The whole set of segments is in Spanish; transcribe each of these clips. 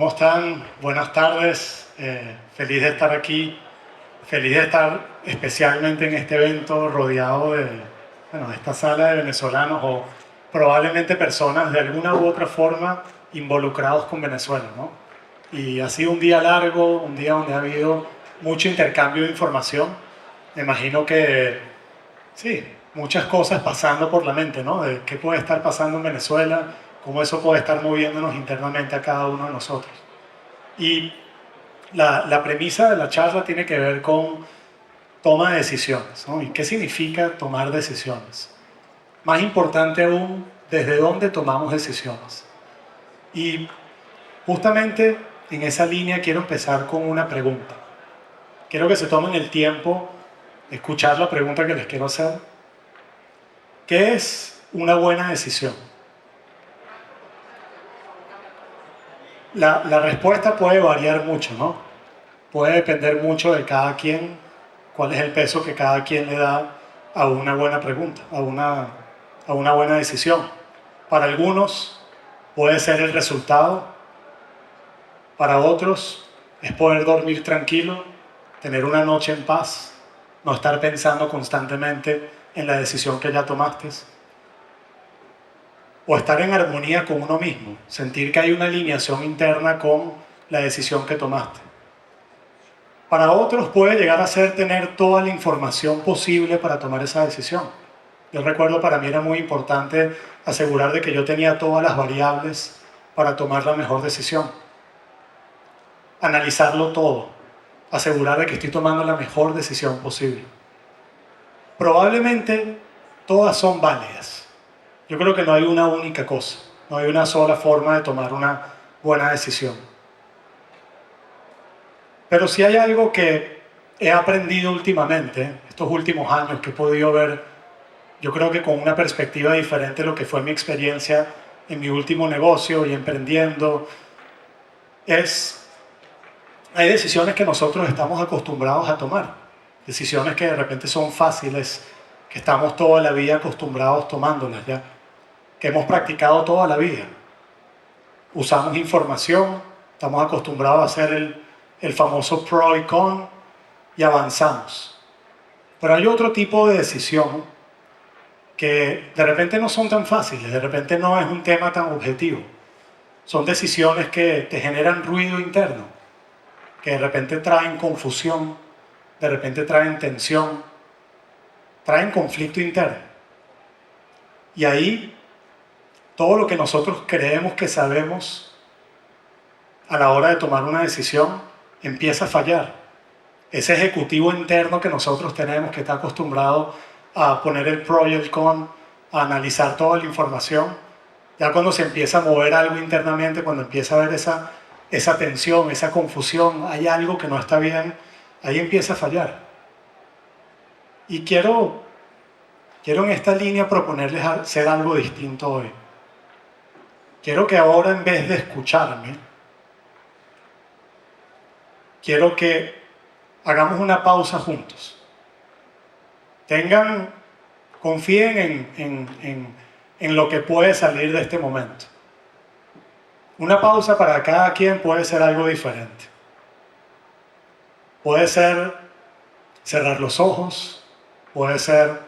¿Cómo están? Buenas tardes. Feliz de estar aquí. Feliz de estar especialmente en este evento rodeado de esta sala de venezolanos o probablemente personas de alguna u otra forma involucrados con Venezuela, ¿no? Y ha sido un día largo, un día donde ha habido mucho intercambio de información. Me imagino que, sí, muchas cosas pasando por la mente, ¿no? De qué puede estar pasando en Venezuela, cómo eso puede estar moviéndonos internamente a cada uno de nosotros. Y la premisa de la charla tiene que ver con toma de decisiones, ¿no? ¿Y qué significa tomar decisiones? Más importante aún, ¿desde dónde tomamos decisiones? Y justamente en esa línea quiero empezar con una pregunta. Quiero que se tomen el tiempo de escuchar la pregunta que les quiero hacer. ¿Qué es una buena decisión? La respuesta puede variar mucho, ¿no? Puede depender mucho de cada quien, cuál es el peso que cada quien le da a una buena pregunta, a una buena decisión. Para algunos puede ser el resultado, para otros es poder dormir tranquilo, tener una noche en paz, no estar pensando constantemente en la decisión que ya tomaste, o estar en armonía con uno mismo, sentir que hay una alineación interna con la decisión que tomaste. Para otros puede llegar a ser tener toda la información posible para tomar esa decisión. Yo recuerdo, para mí era muy importante asegurar de que yo tenía todas las variables para tomar la mejor decisión. Analizarlo todo, asegurar de que estoy tomando la mejor decisión posible. Probablemente todas son válidas. Yo creo que no hay una única cosa, no hay una sola forma de tomar una buena decisión. Pero si hay algo que he aprendido últimamente, estos últimos años, que he podido ver, yo creo que con una perspectiva diferente de lo que fue mi experiencia en mi último negocio y emprendiendo, hay decisiones que nosotros estamos acostumbrados a tomar, decisiones que de repente son fáciles, que estamos toda la vida acostumbrados tomándolas ya, que hemos practicado toda la vida. Usamos información, estamos acostumbrados a hacer el famoso pro y con y avanzamos. Pero hay otro tipo de decisión que de repente no son tan fáciles, de repente no es un tema tan objetivo. Son decisiones que te generan ruido interno, que de repente traen confusión, de repente traen tensión, traen conflicto interno. Y ahí todo lo que nosotros creemos que sabemos a la hora de tomar una decisión empieza a fallar. Ese ejecutivo interno que nosotros tenemos, que está acostumbrado a poner el pro y el con, a analizar toda la información, ya cuando se empieza a mover algo internamente, cuando empieza a haber esa tensión, esa confusión, hay algo que no está bien, ahí empieza a fallar. Y quiero en esta línea proponerles hacer algo distinto hoy. Quiero que ahora, en vez de escucharme, quiero que hagamos una pausa juntos. Confíen en lo que puede salir de este momento. Una pausa para cada quien puede ser algo diferente. Puede ser cerrar los ojos, puede ser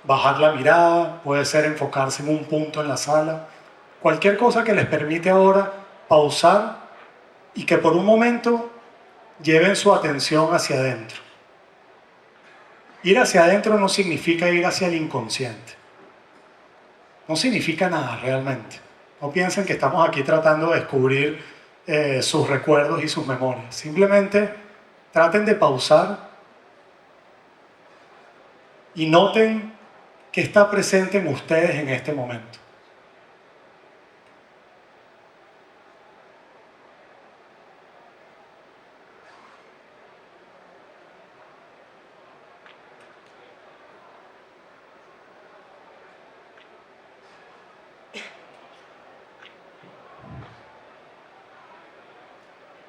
bajar la mirada, puede ser enfocarse en un punto en la sala. Cualquier cosa que les permite ahora pausar y que por un momento lleven su atención hacia adentro. Ir hacia adentro no significa ir hacia el inconsciente. No significa nada realmente. No piensen que estamos aquí tratando de descubrir sus recuerdos y sus memorias. Simplemente traten de pausar y noten qué está presente en ustedes en este momento.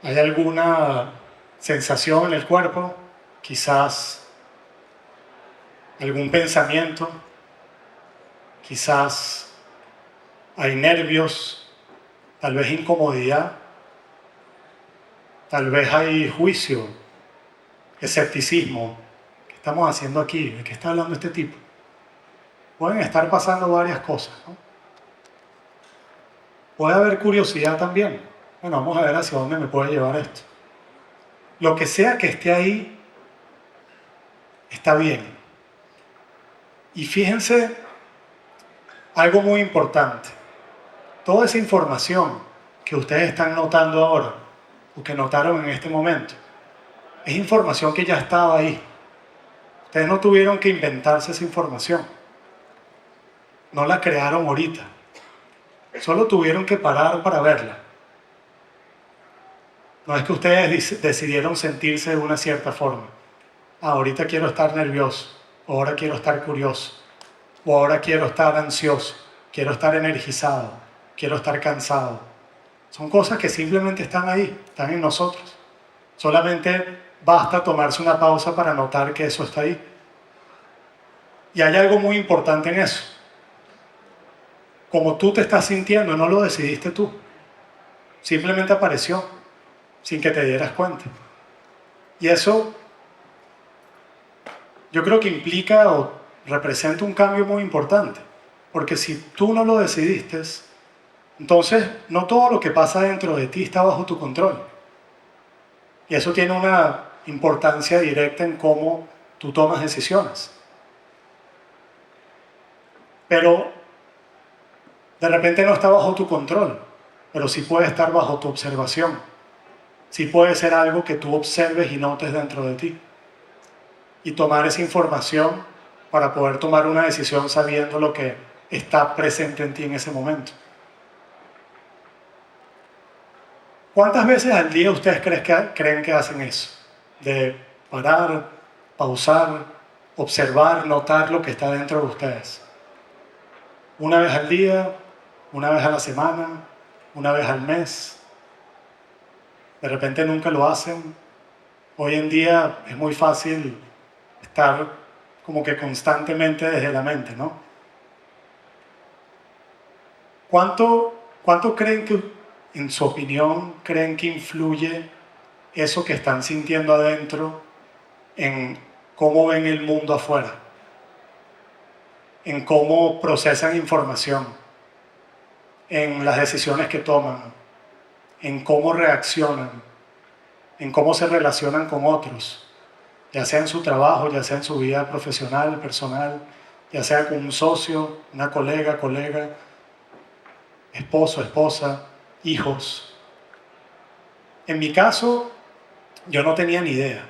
¿Hay alguna sensación en el cuerpo? Quizás algún pensamiento, quizás hay nervios, tal vez incomodidad. Tal vez hay juicio, escepticismo. ¿Qué estamos haciendo aquí? ¿De qué está hablando este tipo? Pueden estar pasando varias cosas, ¿no? Puede haber curiosidad también. Bueno, vamos a ver hacia dónde me puede llevar esto. Lo que sea que esté ahí, está bien. Y fíjense algo muy importante. Toda esa información que ustedes están notando ahora, o que notaron en este momento, es información que ya estaba ahí. Ustedes no tuvieron que inventarse esa información. No la crearon ahorita. Solo tuvieron que parar para verla. No es que ustedes decidieron sentirse de una cierta forma. Ah, ahorita quiero estar nervioso, o ahora quiero estar curioso, o ahora quiero estar ansioso, quiero estar energizado, quiero estar cansado. Son cosas que simplemente están ahí, están en nosotros. Solamente basta tomarse una pausa para notar que eso está ahí. Y hay algo muy importante en eso. Como tú te estás sintiendo, no lo decidiste tú. Simplemente apareció, sin que te dieras cuenta. Y eso yo creo que implica o representa un cambio muy importante. Porque si tú no lo decidiste, entonces no todo lo que pasa dentro de ti está bajo tu control. Y eso tiene una importancia directa en cómo tú tomas decisiones. Pero de repente no está bajo tu control, pero sí puede estar bajo tu observación. Sí puede ser algo que tú observes y notes dentro de ti. Y tomar esa información para poder tomar una decisión sabiendo lo que está presente en ti en ese momento. ¿Cuántas veces al día ustedes creen que hacen eso? De parar, pausar, observar, notar lo que está dentro de ustedes. Una vez al día, una vez a la semana, una vez al mes. De repente nunca lo hacen. Hoy en día es muy fácil estar como que constantemente desde la mente, ¿no? ¿Cuánto creen que, en su opinión, creen que influye eso que están sintiendo adentro en cómo ven el mundo afuera? En cómo procesan información, en las decisiones que toman, en cómo reaccionan, en cómo se relacionan con otros, ya sea en su trabajo, ya sea en su vida profesional, personal, ya sea con un socio, una colega, esposo, esposa, hijos. En mi caso, yo no tenía ni idea.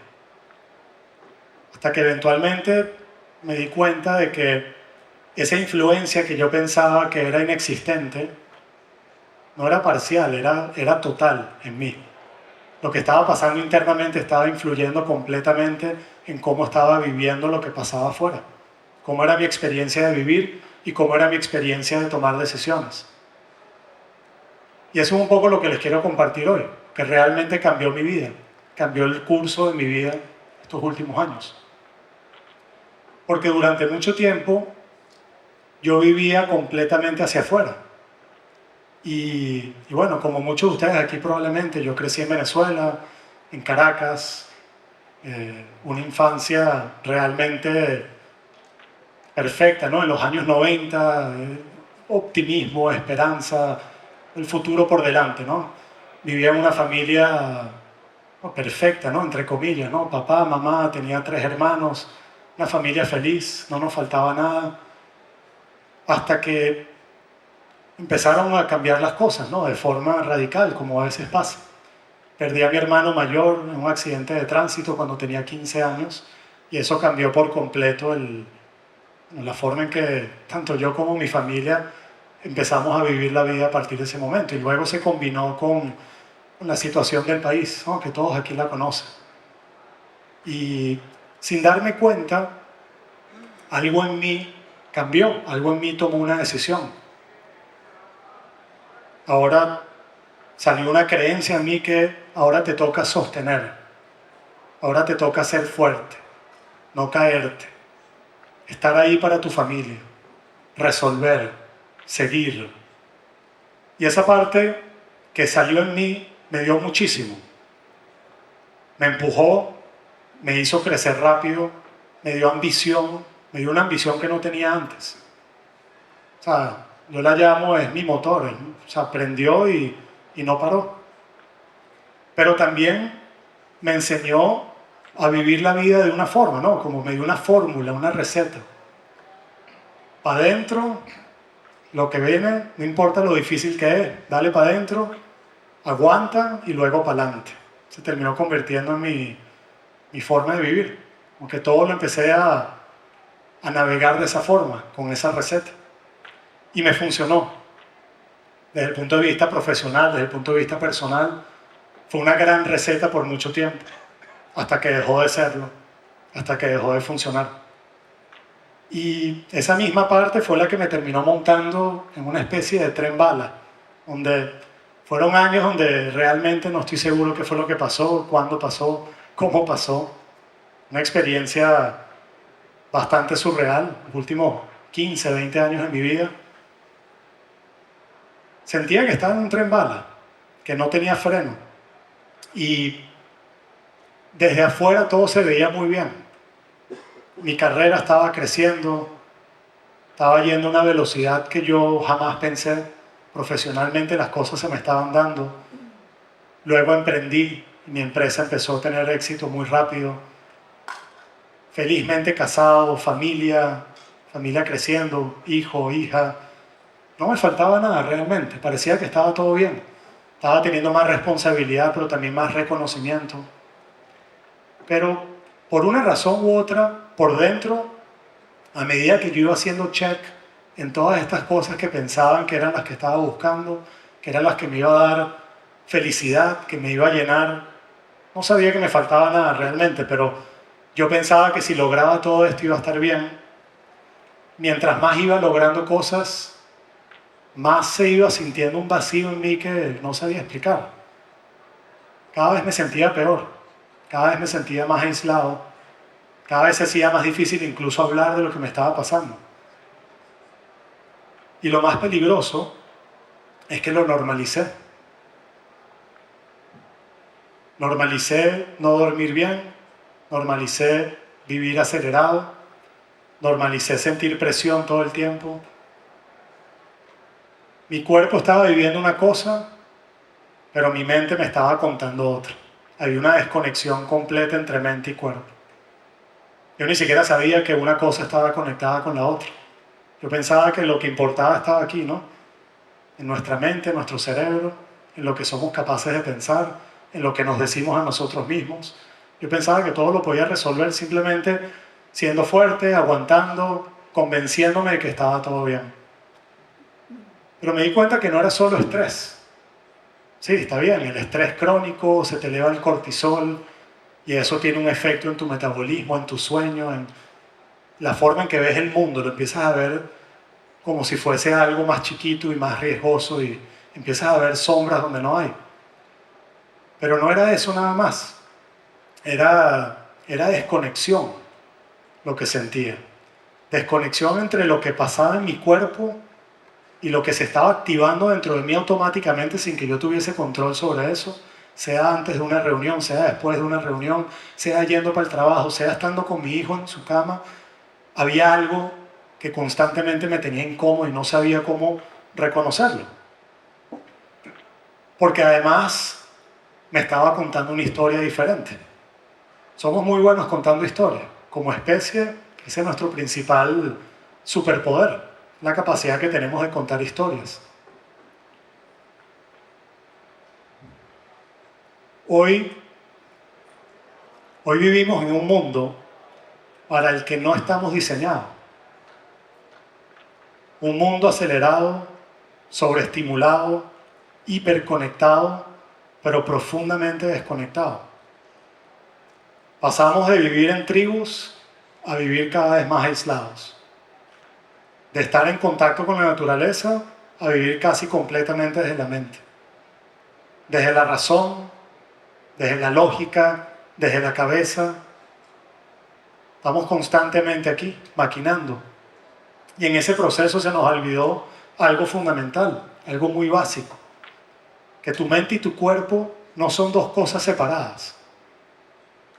Hasta que eventualmente me di cuenta de que esa influencia que yo pensaba que era inexistente, no era parcial, era total en mí. Lo que estaba pasando internamente estaba influyendo completamente en cómo estaba viviendo lo que pasaba afuera. Cómo era mi experiencia de vivir y cómo era mi experiencia de tomar decisiones. Y eso es un poco lo que les quiero compartir hoy, que realmente cambió mi vida, cambió el curso de mi vida estos últimos años. Porque durante mucho tiempo yo vivía completamente hacia afuera. Y bueno, como muchos de ustedes aquí probablemente, yo crecí en Venezuela, en Caracas, una infancia realmente perfecta, ¿no? En los años 90, optimismo, esperanza, el futuro por delante, ¿no? Vivía en una familia perfecta, ¿no? Entre comillas, ¿no? Papá, mamá, tenía 3 hermanos, una familia feliz, no nos faltaba nada, hasta que empezaron a cambiar las cosas, ¿no? De forma radical, como a veces pasa. Perdí a mi hermano mayor en un accidente de tránsito cuando tenía 15 años y eso cambió por completo la forma en que tanto yo como mi familia empezamos a vivir la vida a partir de ese momento. Y luego se combinó con la situación del país, ¿no? Que todos aquí la conocen. Y sin darme cuenta, algo en mí cambió, algo en mí tomó una decisión. Ahora salió una creencia en mí que ahora te toca sostener, ahora te toca ser fuerte, no caerte, estar ahí para tu familia, resolver, seguir. Y esa parte que salió en mí me dio muchísimo. me empujó, me hizo crecer rápido, me dio ambición, me dio una ambición que no tenía antes. O sea, yo la llamo, es mi motor, o sea, prendió y no paró. Pero también me enseñó a vivir la vida de una forma, ¿no? Como me dio una fórmula, una receta. Para adentro, lo que viene, no importa lo difícil que es, dale para adentro, aguanta y luego para adelante. Se terminó convirtiendo en mi forma de vivir. Aunque todo lo empecé a navegar de esa forma, con esa receta. Y me funcionó. Desde el punto de vista profesional, desde el punto de vista personal, fue una gran receta por mucho tiempo, hasta que dejó de serlo, hasta que dejó de funcionar. Y esa misma parte fue la que me terminó montando en una especie de tren bala, donde fueron años donde realmente no estoy seguro qué fue lo que pasó, cuándo pasó, cómo pasó. Una experiencia bastante surreal, los últimos 15, 20 años de mi vida. Sentía que estaba en un tren bala, que no tenía freno. Y desde afuera todo se veía muy bien. Mi carrera estaba creciendo, estaba yendo a una velocidad que yo jamás pensé. Profesionalmente las cosas se me estaban dando. Luego emprendí, mi empresa empezó a tener éxito muy rápido. Felizmente casado, familia creciendo, hijo, hija. No me faltaba nada realmente, parecía que estaba todo bien. Estaba teniendo más responsabilidad, pero también más reconocimiento. Pero por una razón u otra, por dentro, a medida que yo iba haciendo check en todas estas cosas que pensaban que eran las que estaba buscando, que eran las que me iba a dar felicidad, que me iba a llenar, no sabía que me faltaba nada realmente, pero yo pensaba que si lograba todo esto iba a estar bien. Mientras más iba logrando cosas, más se iba sintiendo un vacío en mí que no sabía explicar. Cada vez me sentía peor, cada vez me sentía más aislado, cada vez se hacía más difícil incluso hablar de lo que me estaba pasando. Y lo más peligroso es que lo normalicé. Normalicé no dormir bien, normalicé vivir acelerado, normalicé sentir presión todo el tiempo. Mi cuerpo estaba viviendo una cosa, pero mi mente me estaba contando otra. Había una desconexión completa entre mente y cuerpo. Yo ni siquiera sabía que una cosa estaba conectada con la otra. Yo pensaba que lo que importaba estaba aquí, ¿no? En nuestra mente, en nuestro cerebro, en lo que somos capaces de pensar, en lo que nos decimos a nosotros mismos. Yo pensaba que todo lo podía resolver simplemente siendo fuerte, aguantando, convenciéndome de que estaba todo bien. Pero me di cuenta que no era solo estrés. Sí, está bien, el estrés crónico, se te eleva el cortisol y eso tiene un efecto en tu metabolismo, en tu sueño, en la forma en que ves el mundo. Lo empiezas a ver como si fuese algo más chiquito y más riesgoso y empiezas a ver sombras donde no hay. Pero no era eso nada más. Era desconexión lo que sentía. Desconexión entre lo que pasaba en mi cuerpo y lo que se estaba activando dentro de mí automáticamente sin que yo tuviese control sobre eso, sea antes de una reunión, sea después de una reunión, sea yendo para el trabajo, sea estando con mi hijo en su cama. Había algo que constantemente me tenía incómodo y no sabía cómo reconocerlo. Porque además me estaba contando una historia diferente. Somos muy buenos contando historias. Como especie, ese es nuestro principal superpoder, la capacidad que tenemos de contar historias. Hoy vivimos en un mundo para el que no estamos diseñados. Un mundo acelerado, sobreestimulado, hiperconectado, pero profundamente desconectado. Pasamos de vivir en tribus a vivir cada vez más aislados. De estar en contacto con la naturaleza a vivir casi completamente desde la mente. Desde la razón, desde la lógica, desde la cabeza. Estamos constantemente aquí, maquinando. Y en ese proceso se nos olvidó algo fundamental, algo muy básico. Que tu mente y tu cuerpo no son dos cosas separadas.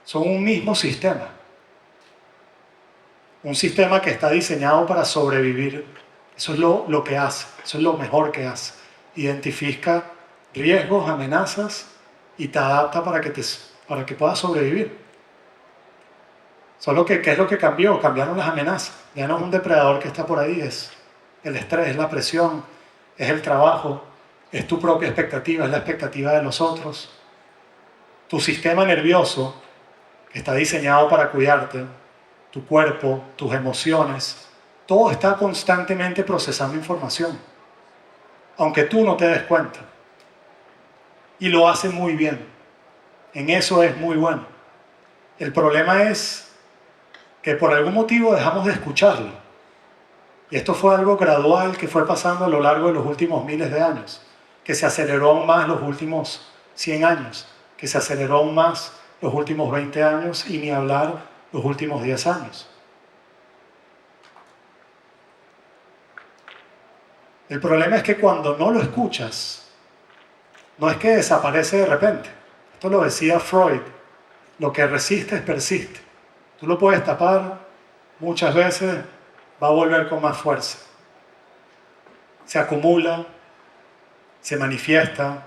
son un mismo sistema. Un sistema que está diseñado para sobrevivir. Eso es lo que hace, eso es lo mejor que hace. Identifica riesgos, amenazas y te adapta para que puedas sobrevivir. Solo que, ¿qué es lo que cambió? Cambiaron las amenazas. Ya no es un depredador que está por ahí, es el estrés, es la presión, es el trabajo, es tu propia expectativa, es la expectativa de los otros. Tu sistema nervioso, que está diseñado para cuidarte, tu cuerpo, tus emociones, todo está constantemente procesando información, aunque tú no te des cuenta. Y lo hace muy bien. En eso es muy bueno. El problema es que por algún motivo dejamos de escucharlo. Y esto fue algo gradual que fue pasando a lo largo de los últimos miles de años, que se aceleró aún más los últimos 100 años, que se aceleró aún más los últimos 20 años y ni hablar los últimos 10 años. El problema es que cuando no lo escuchas, no es que desaparece de repente. Esto lo decía Freud, lo que resistes persiste. Tú lo puedes tapar, muchas veces va a volver con más fuerza. Se acumula, se manifiesta,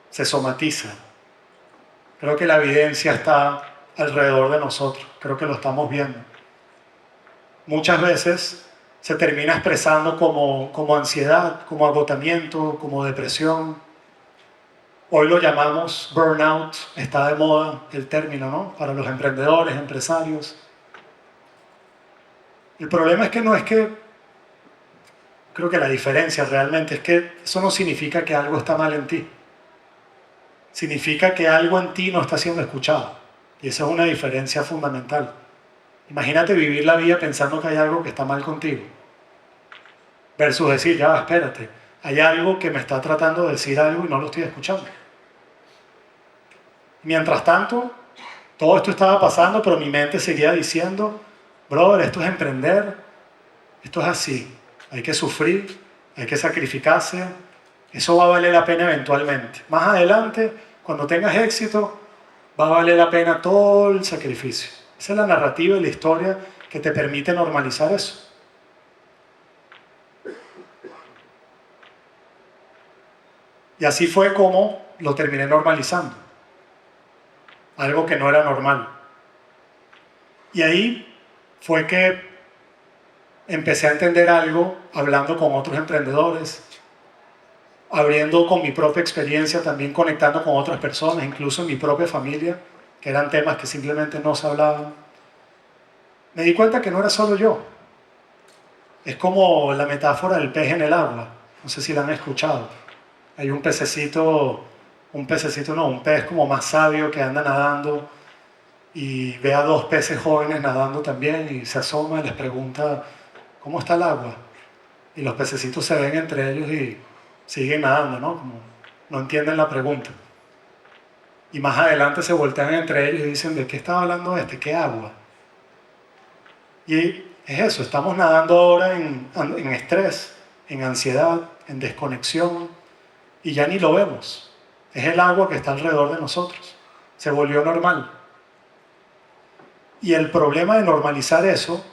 se somatiza. Creo que la evidencia está alrededor de nosotros, creo que lo estamos viendo. Muchas veces se termina expresando como ansiedad, como agotamiento, como depresión. Hoy lo llamamos burnout, está de moda el término, ¿no? Para los emprendedores, empresarios. El problema es que, creo que la diferencia realmente es que eso no significa que algo está mal en ti. Significa que algo en ti no está siendo escuchado. Y esa es una diferencia fundamental. Imagínate vivir la vida pensando que hay algo que está mal contigo. Versus decir, ya, espérate, hay algo que me está tratando de decir algo y no lo estoy escuchando. Mientras tanto, todo esto estaba pasando, pero mi mente seguía diciendo, brother, esto es emprender, esto es así. Hay que sufrir, hay que sacrificarse, eso va a valer la pena eventualmente. Más adelante, cuando tengas éxito, va a valer la pena todo el sacrificio. Esa es la narrativa y la historia que te permite normalizar eso. Y así fue como lo terminé normalizando. Algo que no era normal. Y ahí fue que empecé a entender algo hablando con otros emprendedores, abriendo con mi propia experiencia, también conectando con otras personas, incluso en mi propia familia, que eran temas que simplemente no se hablaban. Me di cuenta que no era solo yo. Es como la metáfora del pez en el agua. No sé si la han escuchado. Hay un pececito no, un pez como más sabio que anda nadando y ve a dos peces jóvenes nadando también y se asoma y les pregunta, ¿cómo está el agua? Y los pececitos se ven entre ellos y siguen nadando, ¿no? Como no entienden la pregunta. Y más adelante se voltean entre ellos y dicen, ¿de qué estaba hablando este? ¿Qué agua? Y es eso, estamos nadando ahora en estrés, en ansiedad, en desconexión, y ya ni lo vemos. Es el agua que está alrededor de nosotros. Se volvió normal. Y el problema de normalizar eso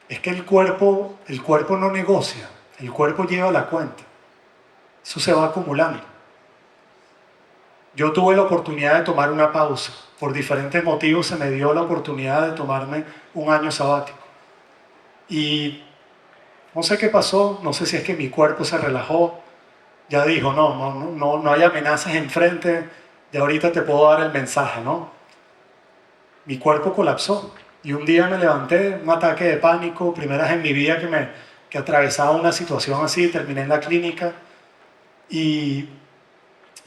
es que el cuerpo no negocia, el cuerpo lleva la cuenta. Eso se va acumulando. Yo tuve la oportunidad de tomar una pausa. Por diferentes motivos se me dio la oportunidad de tomarme un año sabático. Y no sé qué pasó, no sé si es que mi cuerpo se relajó, ya dijo, no hay amenazas enfrente, de ahorita te puedo dar el mensaje, ¿no? Mi cuerpo colapsó y un día me levanté, un ataque de pánico, primera vez en mi vida que atravesaba una situación así, terminé en la clínica y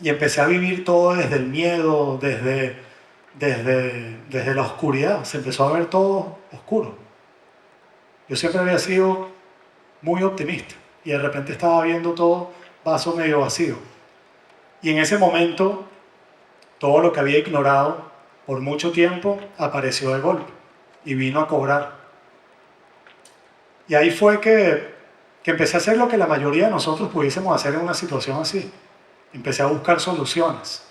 empecé a vivir todo desde el miedo, desde la oscuridad, se empezó a ver todo oscuro. Yo siempre había sido muy optimista y de repente estaba viendo todo vaso medio vacío. Y en ese momento, todo lo que había ignorado por mucho tiempo apareció de golpe y vino a cobrar. Y ahí fue que empecé a hacer lo que la mayoría de nosotros pudiésemos hacer en una situación así. Empecé a buscar soluciones.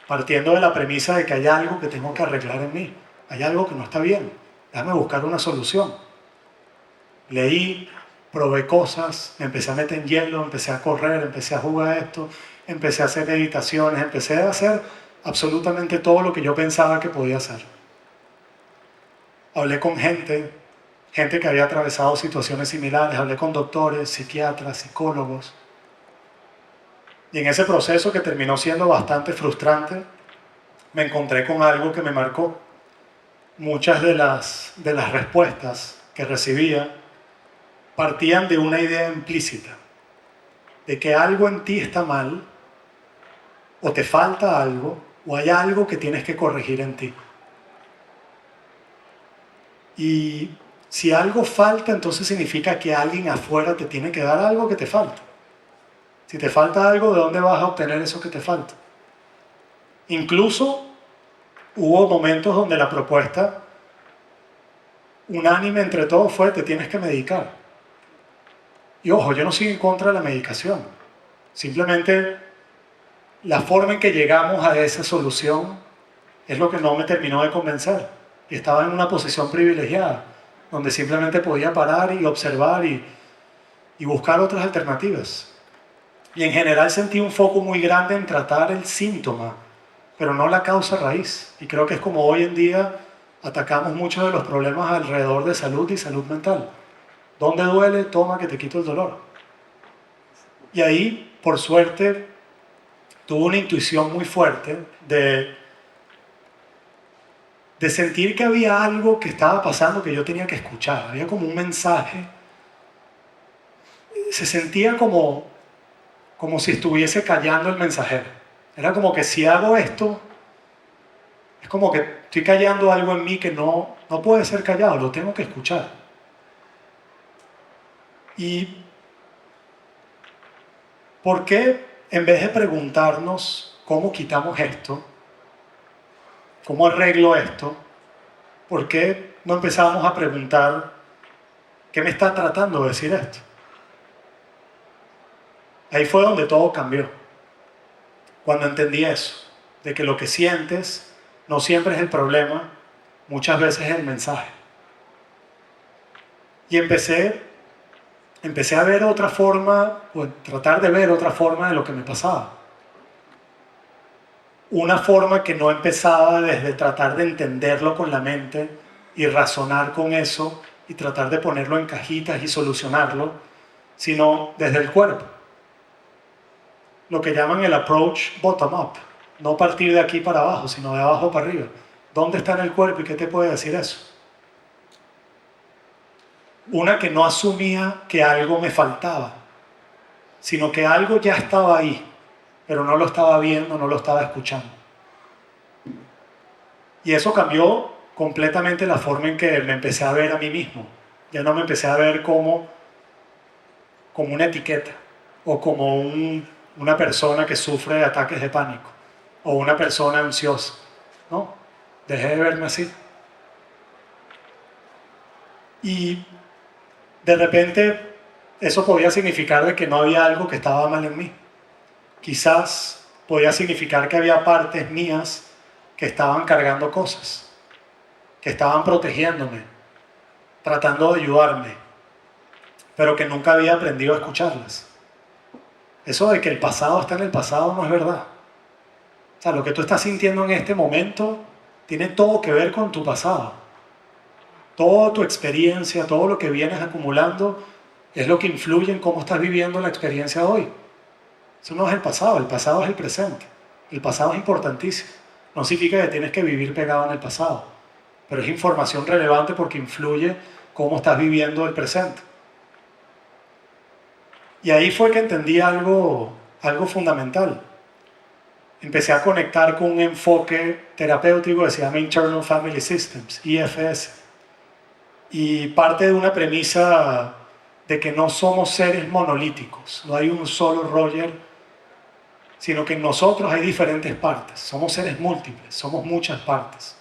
partiendo de la premisa de que hay algo que tengo que arreglar en mí, hay algo que no está bien, déjame buscar una solución. Leí, probé cosas, me empecé a meter en hielo, empecé a correr, empecé a jugar esto, empecé a hacer meditaciones, empecé a hacer absolutamente todo lo que yo pensaba que podía hacer. Hablé con gente que había atravesado situaciones similares, hablé con doctores, psiquiatras, psicólogos. Y en ese proceso, que terminó siendo bastante frustrante, me encontré con algo que me marcó. Muchas de las respuestas que recibía partían de una idea implícita, de que algo en ti está mal, o te falta algo, o hay algo que tienes que corregir en ti. Y si algo falta, entonces significa que alguien afuera te tiene que dar algo que te falta. Si te falta algo, ¿de dónde vas a obtener eso que te falta? Incluso hubo momentos donde la propuesta unánime entre todos fue: te tienes que medicar. Y ojo, yo no soy en contra de la medicación. Simplemente la forma en que llegamos a esa solución es lo que no me terminó de convencer. Y estaba en una posición privilegiada, donde simplemente podía parar y observar y buscar otras alternativas. Y en general sentí un foco muy grande en tratar el síntoma, pero no la causa raíz. Y creo que es como hoy en día atacamos muchos de los problemas alrededor de salud y salud mental. ¿Dónde duele? Toma que te quito el dolor. Y ahí, por suerte, tuve una intuición muy fuerte de sentir que había algo que estaba pasando que yo tenía que escuchar. Había como un mensaje. Se sentía como si estuviese callando el mensajero. Era como que si hago esto, es como que estoy callando algo en mí que no puede ser callado, lo tengo que escuchar. ¿Y por qué, en vez de preguntarnos cómo quitamos esto, cómo arreglo esto, por qué no empezamos a preguntar qué me está tratando de decir esto? Ahí fue donde todo cambió. Cuando entendí eso, de que lo que sientes no siempre es el problema, muchas veces es el mensaje. Y empecé a ver otra forma, o tratar de ver otra forma de lo que me pasaba. Una forma que no empezaba desde tratar de entenderlo con la mente y razonar con eso y tratar de ponerlo en cajitas y solucionarlo, sino desde el cuerpo. Lo que llaman el approach bottom-up. No partir de aquí para abajo, sino de abajo para arriba. ¿Dónde está en el cuerpo y qué te puede decir eso? Una que no asumía que algo me faltaba, sino que algo ya estaba ahí, pero no lo estaba viendo, no lo estaba escuchando. Y eso cambió completamente la forma en que me empecé a ver a mí mismo. Ya no me empecé a ver como una etiqueta o como una persona que sufre de ataques de pánico o una persona ansiosa. No, dejé de verme así. Y de repente eso podía significar de que no había algo que estaba mal en mí. Quizás podía significar que había partes mías que estaban cargando cosas, que estaban protegiéndome, tratando de ayudarme, pero que nunca había aprendido a escucharlas. Eso de que el pasado está en el pasado no es verdad. O sea, lo que tú estás sintiendo en este momento tiene todo que ver con tu pasado. Toda tu experiencia, todo lo que vienes acumulando es lo que influye en cómo estás viviendo la experiencia de hoy. Eso no es el pasado es el presente. El pasado es importantísimo. No significa que tienes que vivir pegado en el pasado, pero es información relevante porque influye cómo estás viviendo el presente. Y ahí fue que entendí algo fundamental. Empecé a conectar con un enfoque terapéutico que se llama Internal Family Systems, IFS. Y parte de una premisa de que no somos seres monolíticos, no hay un solo Roger, sino que en nosotros hay diferentes partes. Somos seres múltiples, somos muchas partes.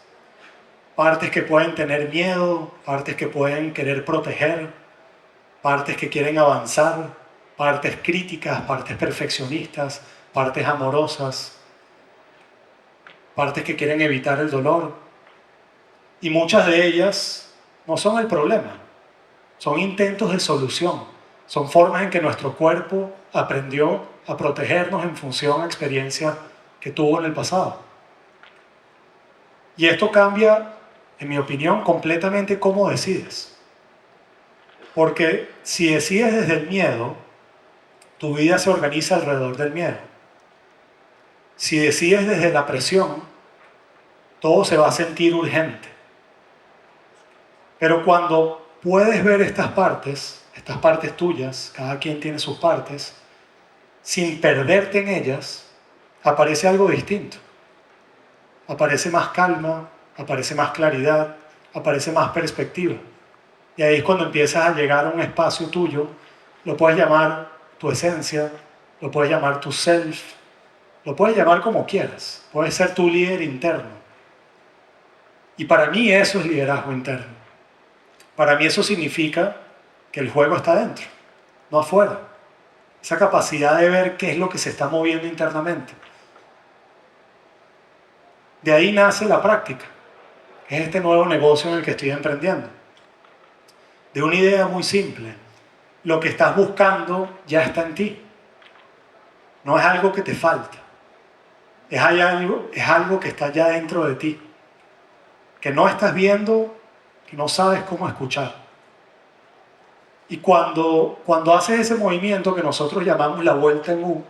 Partes que pueden tener miedo, partes que pueden querer proteger, partes que quieren avanzar, partes críticas, partes perfeccionistas, partes amorosas. partes que quieren evitar el dolor. Y muchas de ellas no son el problema, son intentos de solución, son formas en que nuestro cuerpo aprendió a protegernos en función a experiencias que tuvo en el pasado. Y esto cambia, en mi opinión, completamente cómo decides. Porque si decides desde el miedo, tu vida se organiza alrededor del miedo. Si decides desde la presión, todo se va a sentir urgente. Pero cuando puedes ver estas partes tuyas, cada quien tiene sus partes, sin perderte en ellas, aparece algo distinto. Aparece más calma, aparece más claridad, aparece más perspectiva. Y ahí es cuando empiezas a llegar a un espacio tuyo, lo puedes llamar tu esencia, lo puedes llamar tu self, lo puedes llamar como quieras, puedes ser tu líder interno. Y para mí eso es liderazgo interno. Para mí eso significa que el juego está dentro, no afuera. Esa capacidad de ver qué es lo que se está moviendo internamente. De ahí nace la práctica, que es este nuevo negocio en el que estoy emprendiendo. De una idea muy simple. Lo que estás buscando ya está en ti. No es algo que te falta. Es algo que está ya dentro de ti. Que no estás viendo, que no sabes cómo escuchar. Y cuando haces ese movimiento que nosotros llamamos la vuelta en U,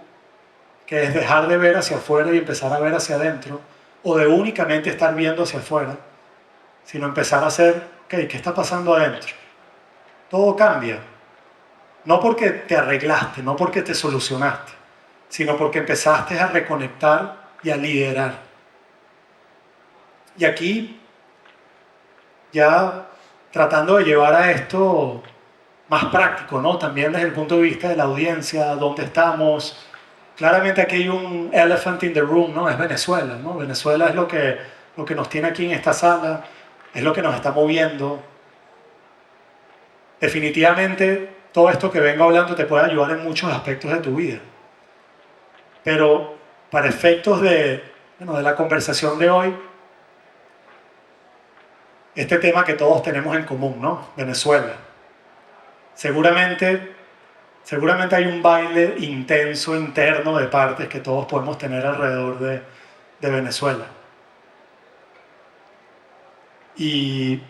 que es dejar de ver hacia afuera y empezar a ver hacia adentro, o de únicamente estar viendo hacia afuera, sino empezar a hacer, ok, ¿qué está pasando adentro? Todo cambia. No porque te arreglaste, no porque te solucionaste, sino porque empezaste a reconectar y a liderar. Y aquí, ya tratando de llevar a esto más práctico, ¿no? También desde el punto de vista de la audiencia, dónde estamos. Claramente aquí hay un elephant in the room, ¿no? Es Venezuela, ¿no? Venezuela es lo que nos tiene aquí en esta sala, es lo que nos está moviendo. Definitivamente, todo esto que vengo hablando te puede ayudar en muchos aspectos de tu vida. Pero para efectos de la conversación de hoy, este tema que todos tenemos en común, ¿no? Venezuela. Seguramente hay un baile intenso interno de partes que todos podemos tener alrededor de Venezuela. Y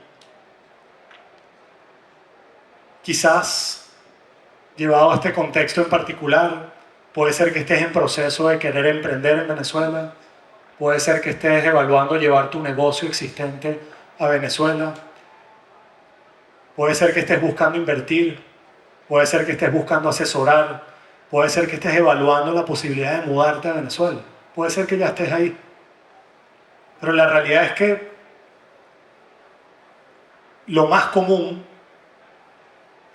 quizás, llevado a este contexto en particular, puede ser que estés en proceso de querer emprender en Venezuela, puede ser que estés evaluando llevar tu negocio existente a Venezuela, puede ser que estés buscando invertir, puede ser que estés buscando asesorar, puede ser que estés evaluando la posibilidad de mudarte a Venezuela, puede ser que ya estés ahí. Pero la realidad es que lo más común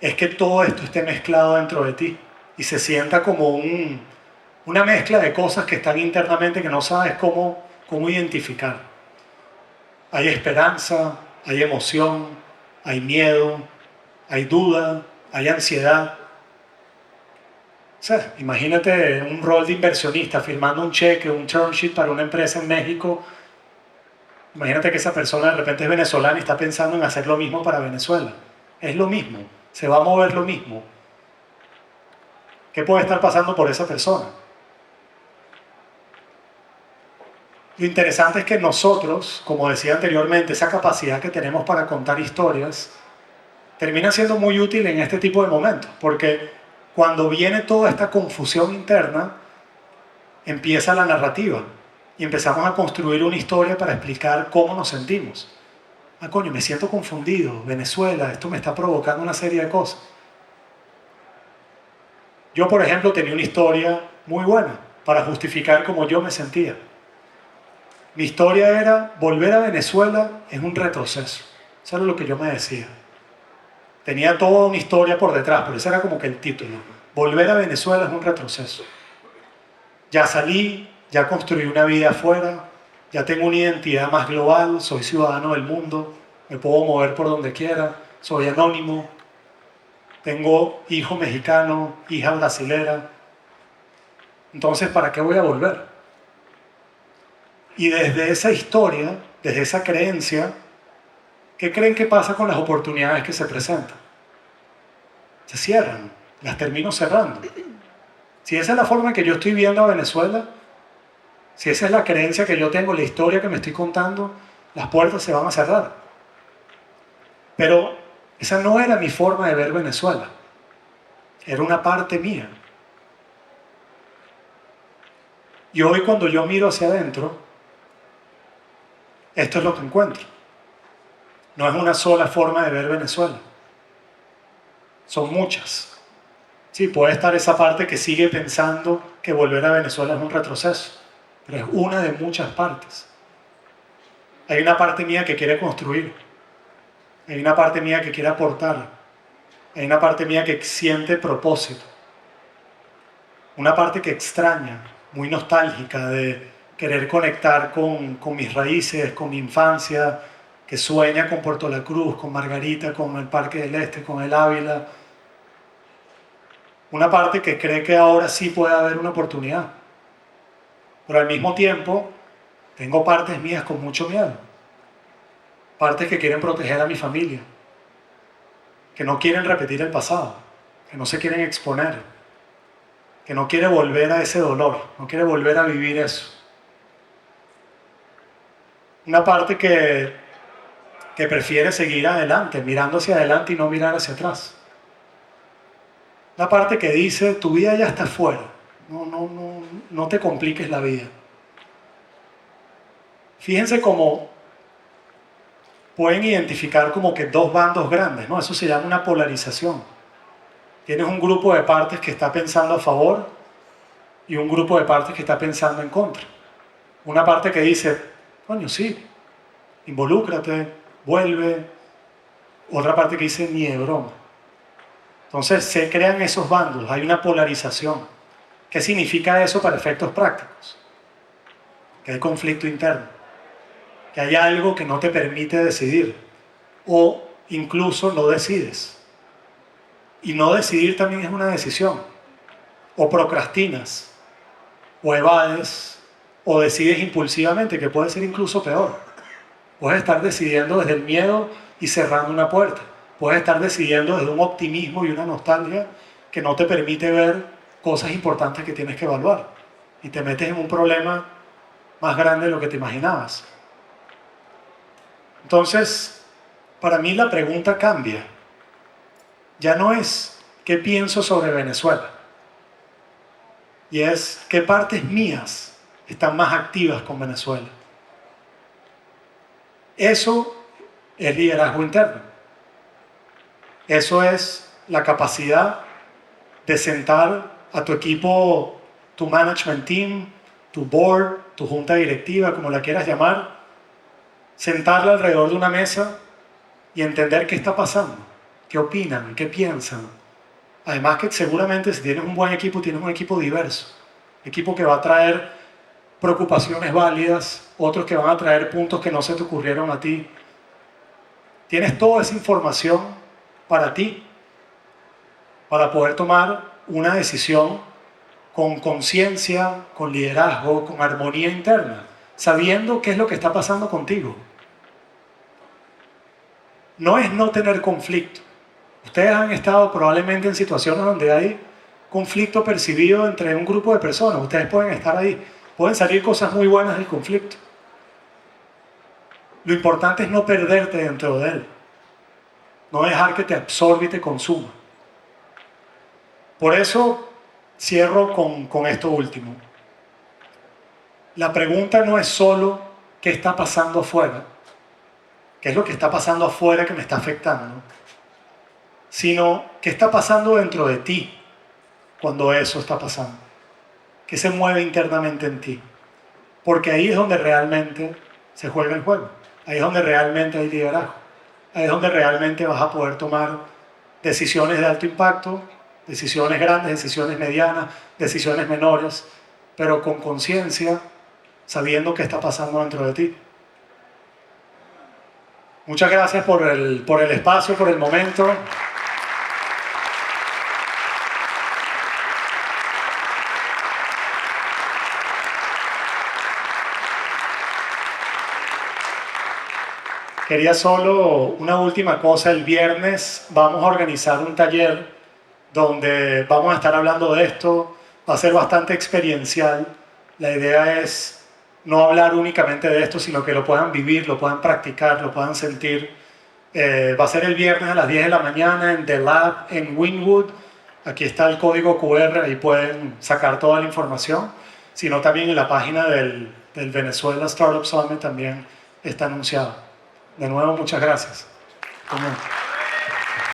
es que todo esto esté mezclado dentro de ti y se sienta como una mezcla de cosas que están internamente que no sabes cómo identificar. Hay esperanza, hay emoción, hay miedo, hay duda, hay ansiedad. O sea, imagínate un rol de inversionista firmando un cheque, un term sheet para una empresa en México. Imagínate que esa persona de repente es venezolana y está pensando en hacer lo mismo para Venezuela. Es lo mismo, se va a mover lo mismo. ¿Qué puede estar pasando por esa persona? Lo interesante es que nosotros, como decía anteriormente, esa capacidad que tenemos para contar historias, termina siendo muy útil en este tipo de momentos, porque cuando viene toda esta confusión interna, empieza la narrativa y empezamos a construir una historia para explicar cómo nos sentimos. Ah, coño, me siento confundido, Venezuela, esto me está provocando una serie de cosas. Yo, por ejemplo, tenía una historia muy buena para justificar cómo yo me sentía. Mi historia era, volver a Venezuela es un retroceso. Eso era lo que yo me decía. Tenía toda una historia por detrás, pero ese era como que el título. Volver a Venezuela es un retroceso. Ya salí, ya construí una vida afuera, ya tengo una identidad más global, soy ciudadano del mundo, me puedo mover por donde quiera, soy anónimo, tengo hijo mexicano, hija brasilera. Entonces, ¿para qué voy a volver? Y desde esa historia, desde esa creencia, ¿qué creen que pasa con las oportunidades que se presentan? Se cierran, las termino cerrando. Si esa es la forma en que yo estoy viendo a Venezuela, si esa es la creencia que yo tengo, la historia que me estoy contando, las puertas se van a cerrar. Pero esa no era mi forma de ver Venezuela. Era una parte mía. Y hoy cuando yo miro hacia adentro, esto es lo que encuentro. No es una sola forma de ver Venezuela. Son muchas. Sí, puede estar esa parte que sigue pensando que volver a Venezuela es un retroceso, pero es una de muchas partes. Hay una parte mía que quiere construir. Hay una parte mía que quiere aportar. Hay una parte mía que siente propósito. Una parte que extraña, muy nostálgica, de querer conectar con mis raíces, con mi infancia, que sueña con Puerto La Cruz, con Margarita, con el Parque del Este, con el Ávila. Una parte que cree que ahora sí puede haber una oportunidad. Pero al mismo tiempo, tengo partes mías con mucho miedo. Partes que quieren proteger a mi familia, que no quieren repetir el pasado, que no se quieren exponer, que no quiere volver a ese dolor, no quiere volver a vivir eso. Una parte que prefiere seguir adelante, mirando hacia adelante y no mirar hacia atrás. Una parte que dice, tu vida ya está fuera, no te compliques la vida. Fíjense cómo pueden identificar como que dos bandos grandes, ¿no? Eso se llama una polarización. Tienes un grupo de partes que está pensando a favor y un grupo de partes que está pensando en contra. Una parte que dice, coño, sí, involúcrate, vuelve. Otra parte que dice, ni de broma. Entonces se crean esos bandos, hay una polarización. ¿Qué significa eso para efectos prácticos? Que hay conflicto interno, que hay algo que no te permite decidir o incluso no decides. Y no decidir también es una decisión. O procrastinas, o evades, o decides impulsivamente, que puede ser incluso peor. Puedes estar decidiendo desde el miedo y cerrando una puerta. Puedes estar decidiendo desde un optimismo y una nostalgia que no te permite ver cosas importantes que tienes que evaluar. Y te metes en un problema más grande de lo que te imaginabas. Entonces, para mí la pregunta cambia. Ya no es qué pienso sobre Venezuela. Y es qué partes mías están más activas con Venezuela. Eso es liderazgo interno. Eso es la capacidad de sentar a tu equipo, tu management team, tu board, tu junta directiva, como la quieras llamar, sentarla alrededor de una mesa y entender qué está pasando, qué opinan, qué piensan. Además que seguramente si tienes un buen equipo, tienes un equipo diverso. Equipo que va a traer preocupaciones válidas, otros que van a traer puntos que no se te ocurrieron a ti. Tienes toda esa información para ti, para poder tomar una decisión con conciencia, con liderazgo, con armonía interna, sabiendo qué es lo que está pasando contigo. No es no tener conflicto. Ustedes han estado probablemente en situaciones donde hay conflicto percibido entre un grupo de personas. Ustedes pueden estar ahí. Pueden salir cosas muy buenas del conflicto. Lo importante es no perderte dentro de él. No dejar que te absorba y te consuma. Por eso cierro con esto último. La pregunta no es solo qué está pasando afuera, qué es lo que está pasando afuera que me está afectando, sino qué está pasando dentro de ti cuando eso está pasando. ¿Qué se mueve internamente en ti? Porque ahí es donde realmente se juega el juego. Ahí es donde realmente hay liderazgo. Ahí es donde realmente vas a poder tomar decisiones de alto impacto, decisiones grandes, decisiones medianas, decisiones menores, pero con conciencia, sabiendo qué está pasando dentro de ti. Muchas gracias por el espacio, por el momento. Quería solo una última cosa. El viernes vamos a organizar un taller donde vamos a estar hablando de esto. Va a ser bastante experiencial. La idea es no hablar únicamente de esto, sino que lo puedan vivir, lo puedan practicar, lo puedan sentir. Va a ser el viernes a las 10 de la mañana en The Lab en Wynwood. Aquí está el código QR, ahí pueden sacar toda la información. Sino también en la página del Venezuela Startup Summit también está anunciado. De nuevo, muchas gracias.